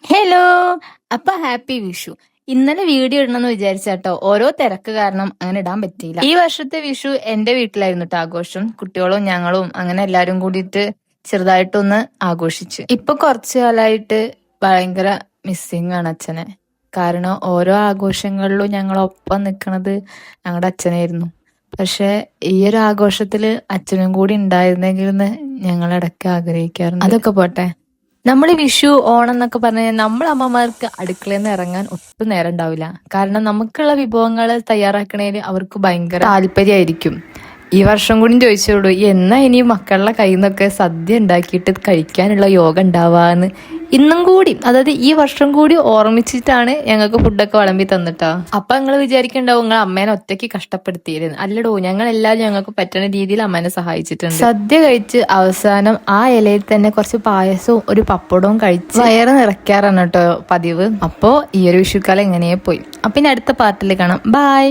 Hello, അപ്പൊ happy Vishu. ഇന്നലെ video ഇടണമെന്ന് വിചാരിച്ചാട്ടോ, ഓരോ തിരക്ക് കാരണം അങ്ങനെ ഇടാൻ പറ്റിയില്ല. ഈ വർഷത്തെ വിഷു എന്റെ വീട്ടിലായിരുന്നു കേട്ടോ ആഘോഷം. കുട്ടികളും ഞങ്ങളും അങ്ങനെ എല്ലാരും കൂടിയിട്ട് ചെറുതായിട്ടൊന്ന് ആഘോഷിച്ചു. ഇപ്പൊ കുറച്ചു കാലമായിട്ട് ഭയങ്കര മിസ്സിങ് ആണ് അച്ഛനെ. കാരണം ഓരോ ആഘോഷങ്ങളിലും ഞങ്ങളൊപ്പം നിൽക്കുന്നത് ഞങ്ങളുടെ അച്ഛനായിരുന്നു. പക്ഷെ ഈ ഒരു ആഘോഷത്തില് അച്ഛനും കൂടി ഉണ്ടായിരുന്നെങ്കിൽ എന്ന് ഞങ്ങൾ ഇടയ്ക്ക് ആഗ്രഹിക്കാറുണ്ട്. അതൊക്കെ പോട്ടെ, നമ്മൾ വിഷു ഓണം എന്നൊക്കെ പറഞ്ഞാൽ നമ്മൾ അമ്മമാർക്ക് അടുക്കളയിൽ നിന്ന് ഇറങ്ങാൻ ഒട്ടും നേരം ഉണ്ടാവില്ല. കാരണം നമുക്കുള്ള വിഭവങ്ങൾ തയ്യാറാക്കണേല് അവർക്ക് ഭയങ്കര താല്പര്യമായിരിക്കും. ഈ വർഷം കൂടി ചോദിച്ചോളൂ, എന്നാ ഇനി മക്കളുടെ കയ്യിൽ നിന്നൊക്കെ സദ്യ ഉണ്ടാക്കിയിട്ട് കഴിക്കാനുള്ള യോഗം ഉണ്ടാവാന്ന്. ഇന്നും കൂടി, അതായത് ഈ വർഷം കൂടി ഓർമ്മിച്ചിട്ടാണ് ഞങ്ങൾക്ക് ഫുഡൊക്കെ വിളമ്പി തന്നിട്ടാ. അപ്പൊ നിങ്ങൾ വിചാരിക്കണ്ടാവും നിങ്ങൾ അമ്മേനെ ഒറ്റയ്ക്ക് കഷ്ടപ്പെടുത്തിയിരുന്നു. അല്ലടോ, ഞങ്ങൾ എല്ലാവരും ഞങ്ങൾക്ക് പറ്റുന്ന രീതിയിൽ അമ്മേനെ സഹായിച്ചിട്ടുണ്ട്. സദ്യ കഴിച്ച് അവസാനം ആ ഇലയിൽ തന്നെ കുറച്ച് പായസവും ഒരു പപ്പടവും കഴിച്ച് വയറ് നിറയ്ക്കാറാണ് കേട്ടോ പതിവ്. അപ്പോ ഈ ഒരു വിഷുക്കാലം എങ്ങനെയേ പോയി. അപ്പൊ ഇനി അടുത്ത പാർട്ടിൽ കാണാം. ബൈ.